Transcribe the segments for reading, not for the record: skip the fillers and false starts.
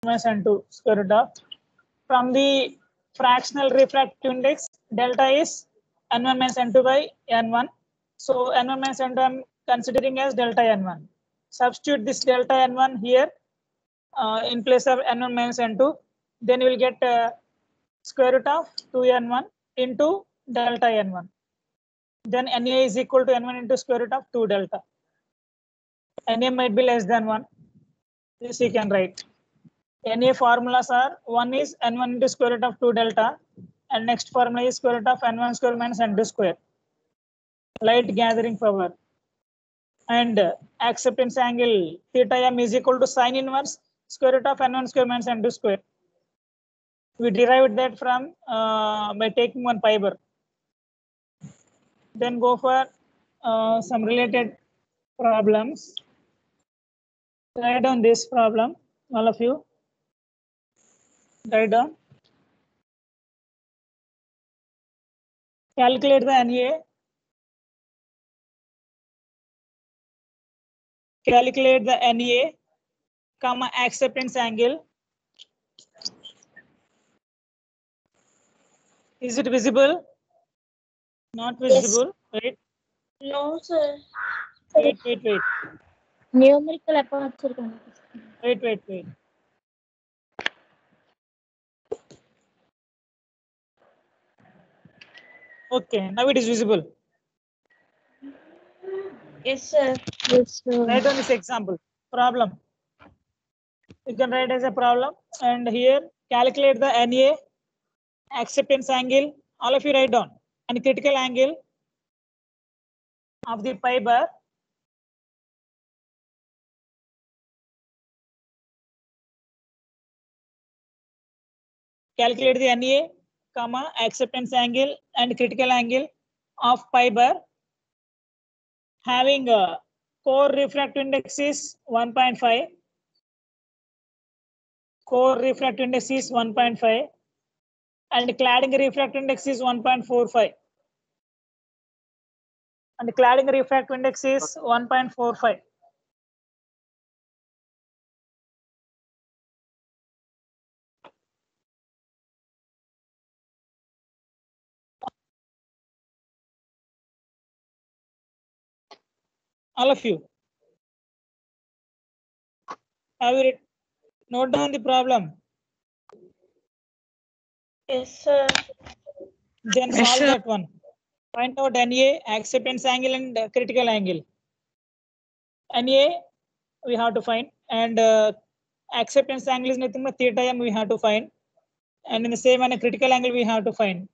minus n2 square root of. From the fractional refractive index, delta is n1 minus n2 by n1. So n1 minus n2 I'm considering as delta n1. Substitute this delta n1 here in place of n1 minus n2. Then you will get square root of 2n1 into delta n1. Then Na is equal to n1 into square root of 2 delta. Na might be less than 1. This you can write. Na formulas are, one is n1 into square root of 2 delta, and next formula is square root of n1 square minus n2 square. Light gathering power. And acceptance angle theta m is equal to sine inverse square root of n1 square minus n2 square. We derived that from by taking one pi bar. Then go for some related problems. Write down this problem, all of you. Write down. Calculate the Na. Calculate the Na, comma acceptance angle. Is it visible? Not visible. Yes. Wait. No, sir. Wait. Numerical aperture. Wait. Okay, now it is visible. Yes, sir. Write down this example. Problem. You can write as a problem, and here calculate the Na, acceptance angle. All of you write down, and critical angle of the pi bar. Calculate the Na, comma acceptance angle and critical angle of pi bar having a core refractive index is 1.5. Core refractive index is 1.5 and cladding refractive index is 1.45. And cladding refractive index is 1.45. All of you, have you note down the problem? Yes, sir. Then solve that one. Find out Na, acceptance angle and critical angle. Na we have to find, and acceptance angle is nothing but theta m we have to find, and in the same manner critical angle we have to find.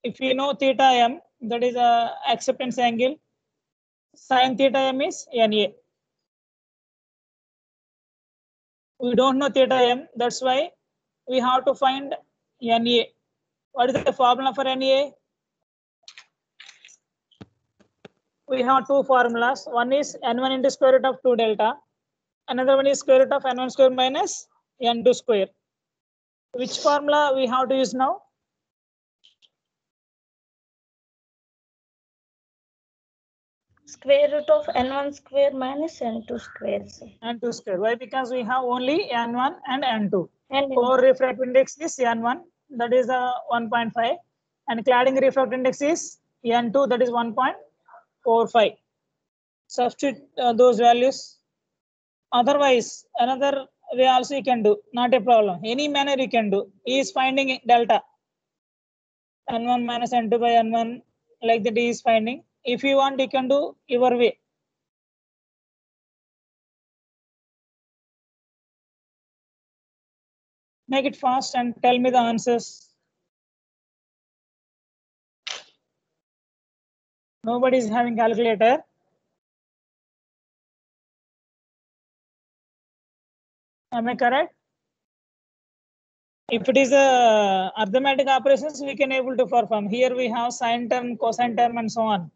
If we know theta m, that is a acceptance angle. Sin theta m is Na. We don't know theta m, that's why we have to find Na. What is the formula for Na? We have two formulas. One is n1 into square root of 2 delta. Another one is square root of n1 square minus n2 square. Which formula we have to use now? Square root of n1 square minus n2 square. N2 square. Why? Because we have only n1 and n2. And Core refractive index is n1, that is 1.5, and cladding refractive index is n2, that is 1.45. Substitute those values. Otherwise, another way also you can do, not a problem. Any manner you can do. He is finding delta. N1 minus n2 by n1, like that he is finding. If you want, you can do your way. Make it fast and tell me the answers. Nobody is having calculator. Am I correct? If it is a arithmetic operations, we can able to perform. Here we have sine term, cosine term, and so on.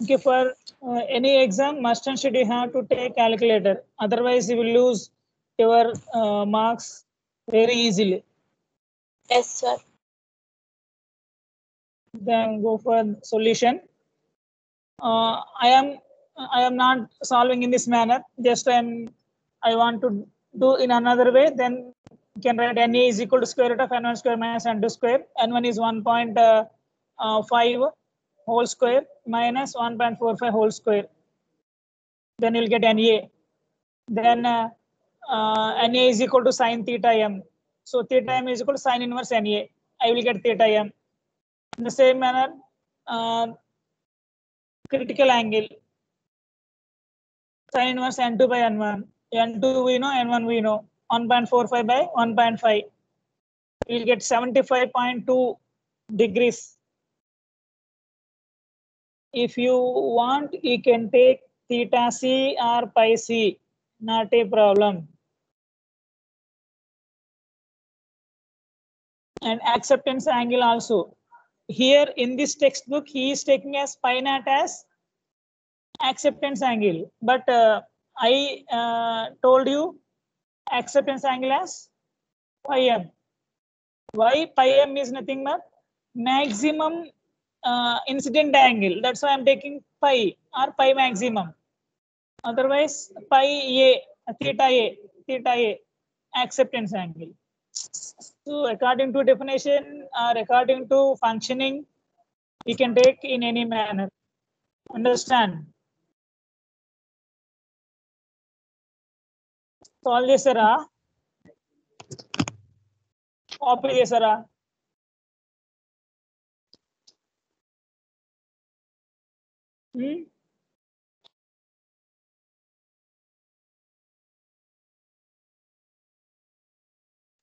Okay, for any exam, must and should you have to take calculator. Otherwise, you will lose your marks very easily. yes, sir. Then go for solution. I am I am not solving in this manner. Just I want to do in another way. Then you can write NA is equal to square root of n1 square minus n2 square. N1 is 1.5 whole square minus 1.45 whole square. Then you'll get NA. Then NA is equal to sine theta m. So theta m is equal to sine inverse NA. I will get theta m. In the same manner, critical angle, sine inverse n2 by n1. N2 we know, n1 we know. 1.45 by 1.5. We will get 75.2 degrees. If you want, you can take theta c or pi c. Not a problem. And acceptance angle also. Here in this textbook, he is taking as pi naught as acceptance angle. But I told you acceptance angle as pi m. Why pi m is nothing but maximum incident angle. That's why I'm taking pi or pi maximum. Otherwise, pi a, theta a, acceptance angle. So according to definition or according to functioning, we can take in any manner. Understand? Solve chesara? Copy chesara?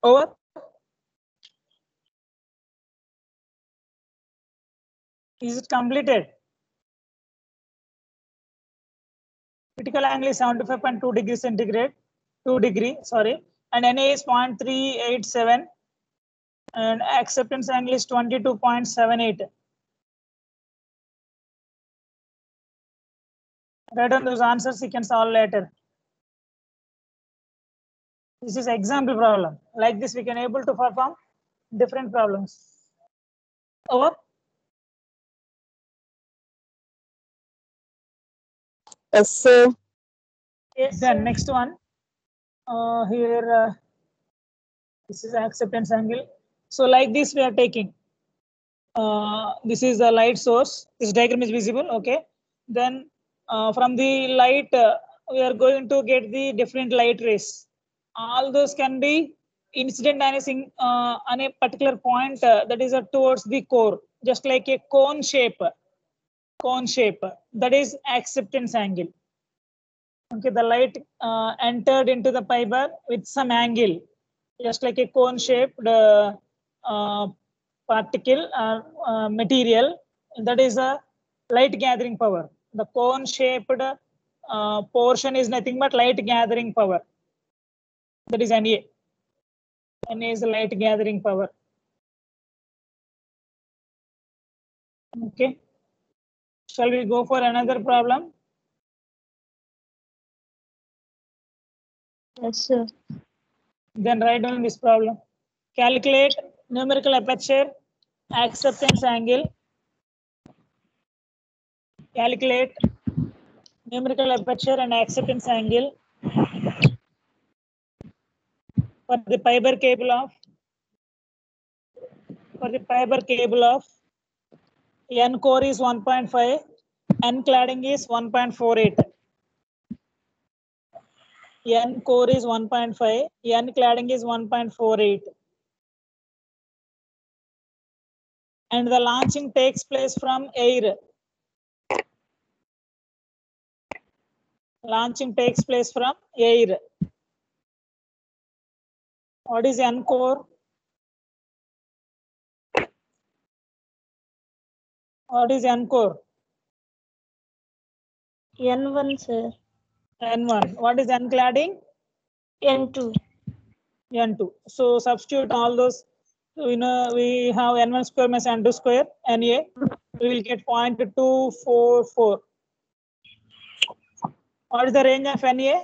Over? Is it completed? Critical angle is 75.2 degrees centigrade, 2 degree, sorry, and NA is 0.387, and acceptance angle is 22.78. Write down those answers, you can solve later. This is example problem. Like this, we can able to perform different problems. Over? Yes, sir. Yes, Then sir. next one. Here, this is acceptance angle. So like this, we are taking. This is the light source. This diagram is visible. Okay. Then from the light, we are going to get the different light rays. All those can be incident on a particular point that is towards the core, just like a cone shape. Cone shape. That is acceptance angle. Okay, the light entered into the fiber with some angle, just like a cone shaped particle or material. That is a light gathering power. The cone shaped portion is nothing but light gathering power. That is NA. NA is light gathering power. Okay. Shall we go for another problem? Yes, sir. Then write down this problem. Calculate numerical aperture acceptance angle. Calculate numerical aperture and acceptance angle for the fiber cable of N core is 1.5, N cladding is 1.48. N core is 1.5, N cladding is 1.48. And the launching takes place from air. Launching takes place from air. What is N core? What is N core? N1, sir. N1. What is N cladding? N2. N2. So substitute all those. We know we have N1 square minus N2 square, NA. We will get 0.244. What is the range of NA?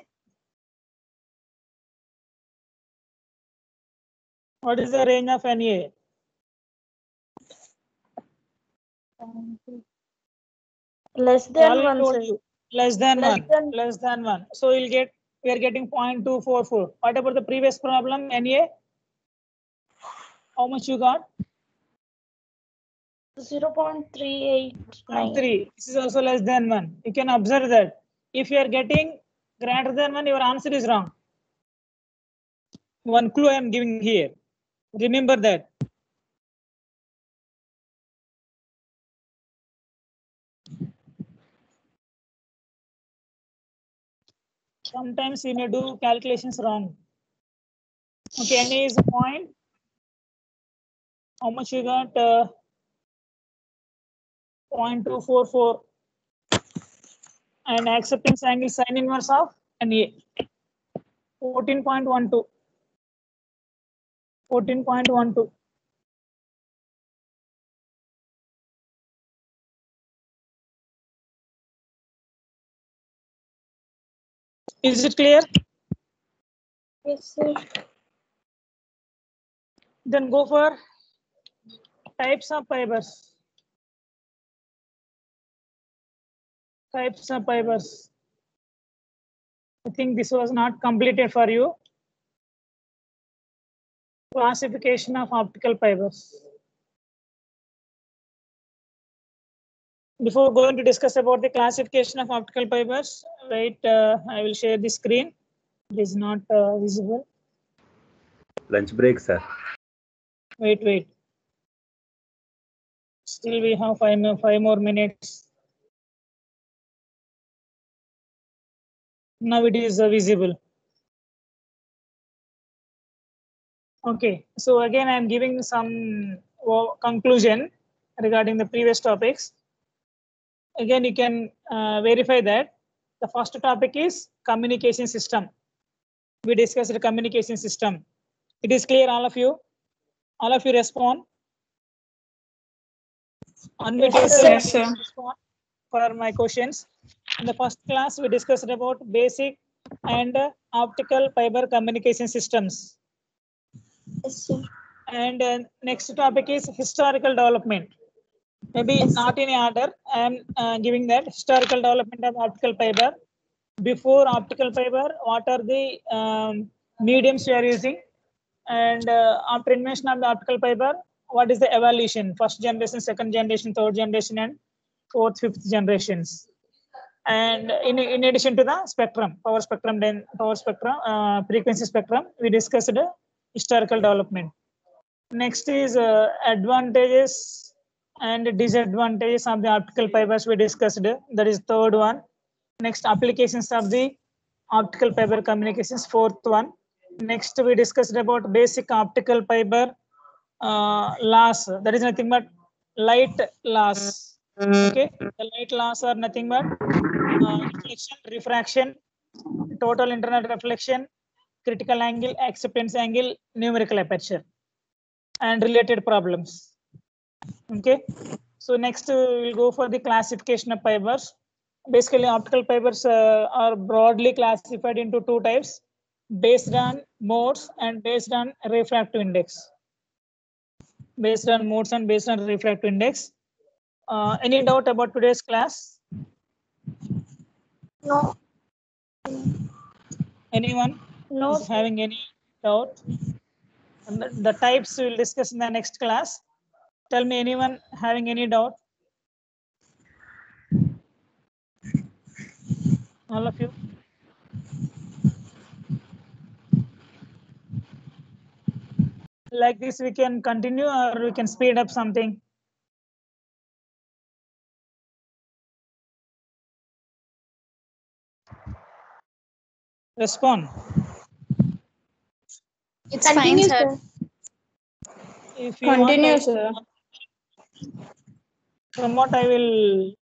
What is the range of NA? Less I than already 1, told sir. you. Less than Less 1. than- Less than 1. So we are getting 0.244. What about the previous problem, NA? How much you got? 0.389. 3. This is also less than 1. You can observe that. If you are getting greater than 1, your answer is wrong. One clue I am giving here. Remember that. Sometimes you may do calculations wrong. Okay, NA is a point. How much you got? 0.244. And acceptance angle sin inverse of NA. 14.12. 14.12. Is it clear? Yes, sir. Then go for types of fibers. Types of fibers. I think this was not completed for you. Classification of optical fibers. Before going to discuss about the classification of optical fibers, wait, I will share the screen. It is not visible. Lunch break, sir. Wait. Still we have 5 more minutes. Now it is visible. Okay, so again I am giving some conclusion regarding the previous topics. Again, you can verify that the first topic is communication system. We discussed the communication system. It is clear, all of you? All of you respond. Unmute yourself and Yes, sir. respond for my questions. In the first class, we discussed about basic and optical fiber communication systems. Yes, sir. And next topic is historical development. Maybe Yes, not in order. I am giving that historical development of optical fiber. Before optical fiber, what are the mediums you are using? And after invention of the optical fiber, what is the evolution? First generation, second generation, third generation, and fourth, fifth generations. And in addition to the spectrum, power spectrum, then power spectrum, frequency spectrum, we discussed historical development. Next is advantages and disadvantages of the optical fibers we discussed. That is third one. Next, applications of the optical fiber communications, fourth one. Next, we discussed about basic optical fiber loss. That is nothing but light loss. Okay, the light loss are nothing but reflection, refraction, total internal reflection, critical angle, acceptance angle, numerical aperture, and related problems. Okay, so next we'll go for the classification of fibers. Basically, optical fibers are broadly classified into two types, based on modes and based on refractive index. Based on modes and based on refractive index. Any doubt about today's class? No. Anyone No, is having any doubt? And the types we will discuss in the next class. Tell me, anyone having any doubt? All of you? Like this, we can continue or we can speed up something. Respond. It's fine, sir. If you want, Continue, sir. from what I will